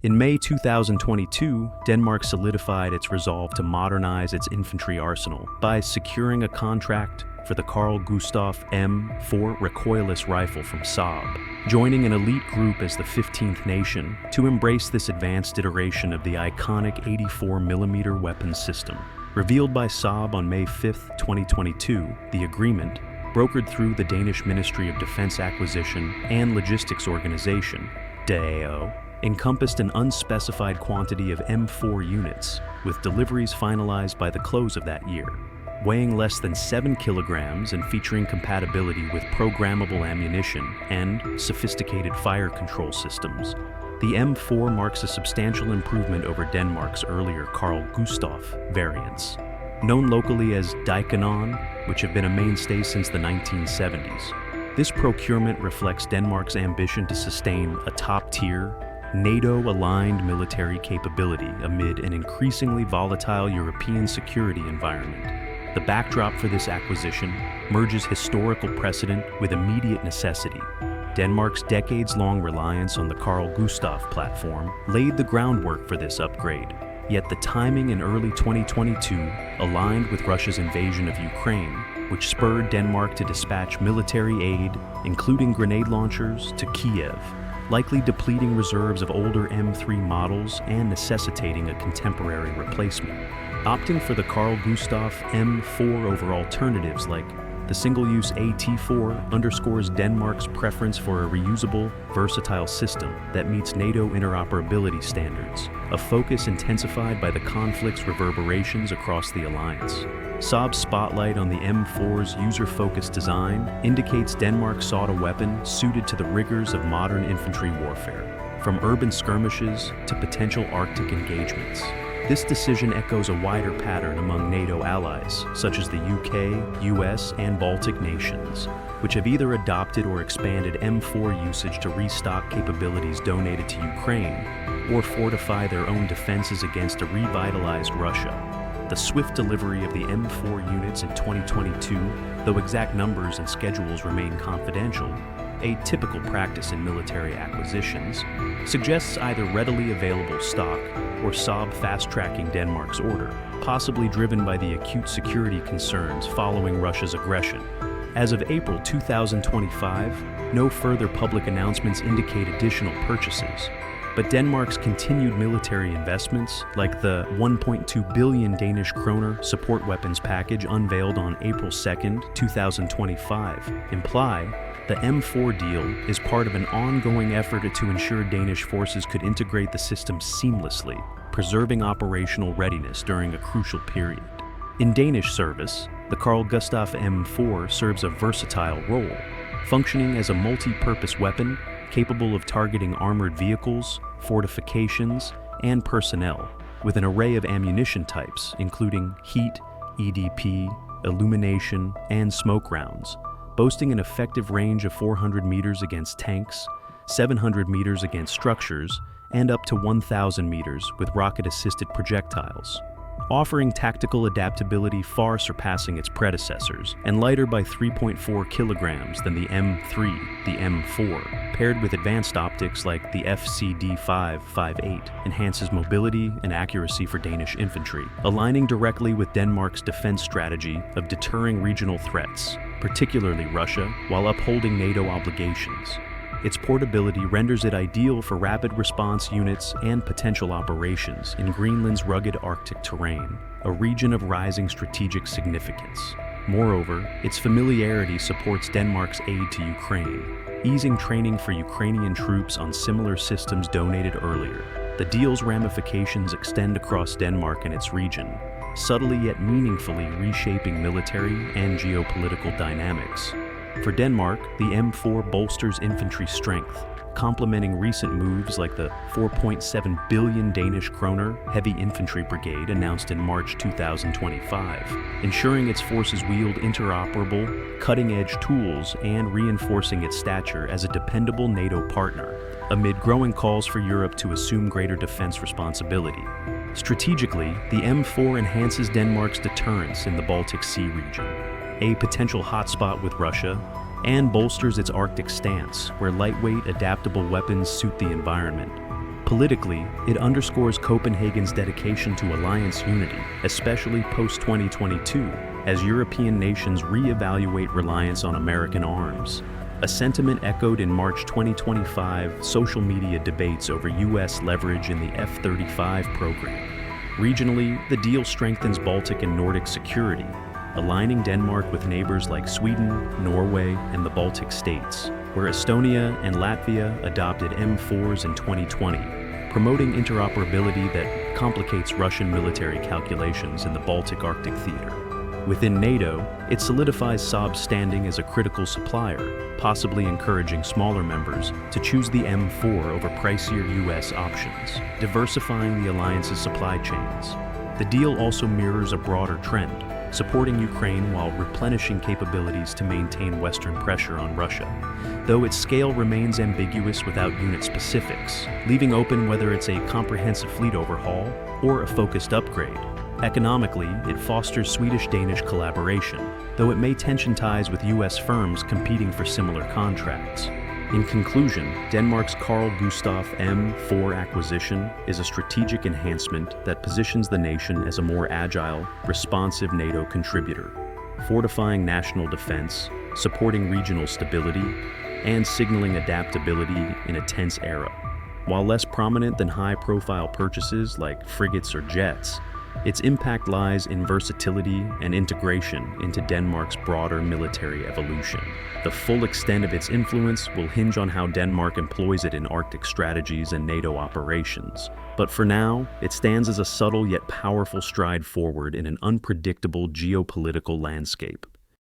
In May 2022, Denmark solidified its resolve to modernize its infantry arsenal by securing a contract for the Carl Gustaf M4 recoilless rifle from Saab, joining an elite group as the 15th nation to embrace this advanced iteration of the iconic 84mm weapon system. Revealed by Saab on May 5, 2022, the agreement, brokered through the Danish Ministry of Defense Acquisition and Logistics Organization, DAO, encompassed an unspecified quantity of M4 units, with deliveries finalized by the close of that year. Weighing less than 7 kilograms and featuring compatibility with programmable ammunition and sophisticated fire control systems, the M4 marks a substantial improvement over Denmark's earlier Carl Gustaf variants, known locally as Dikanon, which have been a mainstay since the 1970s. This procurement reflects Denmark's ambition to sustain a top-tier, NATO-aligned military capability amid an increasingly volatile European security environment. The backdrop for this acquisition merges historical precedent with immediate necessity. Denmark's decades-long reliance on the Carl Gustaf platform laid the groundwork for this upgrade, yet the timing in early 2022 aligned with Russia's invasion of Ukraine, which spurred Denmark to dispatch military aid, including grenade launchers, to Kiev, likely depleting reserves of older M3 models and necessitating a contemporary replacement. Opting for the Carl Gustaf M4 over alternatives like the single-use AT4 underscores Denmark's preference for a reusable, versatile system that meets NATO interoperability standards, a focus intensified by the conflict's reverberations across the alliance. Saab's spotlight on the M4's user-focused design indicates Denmark sought a weapon suited to the rigors of modern infantry warfare, from urban skirmishes to potential Arctic engagements. This decision echoes a wider pattern among NATO allies, such as the UK, US, and Baltic nations, which have either adopted or expanded M4 usage to restock capabilities donated to Ukraine, or fortify their own defenses against a revitalized Russia. The swift delivery of the M4 units in 2022, though exact numbers and schedules remain confidential, a typical practice in military acquisitions, suggests either readily available stock or Saab fast-tracking Denmark's order, possibly driven by the acute security concerns following Russia's aggression. As of April 2025, no further public announcements indicate additional purchases, but Denmark's continued military investments, like the 1.2 billion Danish kroner support weapons package unveiled on April 2, 2025, imply the M4 deal is part of an ongoing effort to ensure Danish forces could integrate the system seamlessly, preserving operational readiness during a crucial period. In Danish service, the Carl Gustaf M4 serves a versatile role, functioning as a multi-purpose weapon capable of targeting armored vehicles, fortifications, and personnel, with an array of ammunition types including heat, EDP, illumination, and smoke rounds, boasting an effective range of 400 meters against tanks, 700 meters against structures, and up to 1,000 meters with rocket-assisted projectiles, offering tactical adaptability far surpassing its predecessors, and lighter by 3.4 kilograms than the M3, the M4, paired with advanced optics like the FCD558, enhances mobility and accuracy for Danish infantry, aligning directly with Denmark's defense strategy of deterring regional threats, particularly Russia, while upholding NATO obligations. Its portability renders it ideal for rapid response units and potential operations in Greenland's rugged Arctic terrain, a region of rising strategic significance. Moreover, its familiarity supports Denmark's aid to Ukraine, easing training for Ukrainian troops on similar systems donated earlier. The deal's ramifications extend across Denmark and its region, subtly yet meaningfully reshaping military and geopolitical dynamics. For Denmark, the M4 bolsters infantry strength, complementing recent moves like the 4.7 billion Danish kroner Heavy Infantry Brigade announced in March 2025, ensuring its forces wield interoperable, cutting-edge tools and reinforcing its stature as a dependable NATO partner, amid growing calls for Europe to assume greater defense responsibility. Strategically, the M4 enhances Denmark's deterrence in the Baltic Sea region, a potential hotspot with Russia, and bolsters its Arctic stance, where lightweight, adaptable weapons suit the environment. Politically, it underscores Copenhagen's dedication to alliance unity, especially post-2022, as European nations re-evaluate reliance on American arms. A sentiment echoed in March 2025 social media debates over U.S. leverage in the F-35 program. Regionally, the deal strengthens Baltic and Nordic security, aligning Denmark with neighbors like Sweden, Norway, and the Baltic states, where Estonia and Latvia adopted M4s in 2020, promoting interoperability that complicates Russian military calculations in the Baltic Arctic theater. Within NATO, it solidifies Saab's standing as a critical supplier, possibly encouraging smaller members to choose the M4 over pricier U.S. options, diversifying the alliance's supply chains. The deal also mirrors a broader trend, supporting Ukraine while replenishing capabilities to maintain Western pressure on Russia, though its scale remains ambiguous without unit specifics, leaving open whether it's a comprehensive fleet overhaul or a focused upgrade. Economically, it fosters Swedish-Danish collaboration, though it may tension ties with U.S. firms competing for similar contracts. In conclusion, Denmark's Carl Gustaf M4 acquisition is a strategic enhancement that positions the nation as a more agile, responsive NATO contributor, fortifying national defense, supporting regional stability, and signaling adaptability in a tense era. While less prominent than high-profile purchases like frigates or jets, its impact lies in versatility and integration into Denmark's broader military evolution. The full extent of its influence will hinge on how Denmark employs it in Arctic strategies and NATO operations. But for now, it stands as a subtle yet powerful stride forward in an unpredictable geopolitical landscape.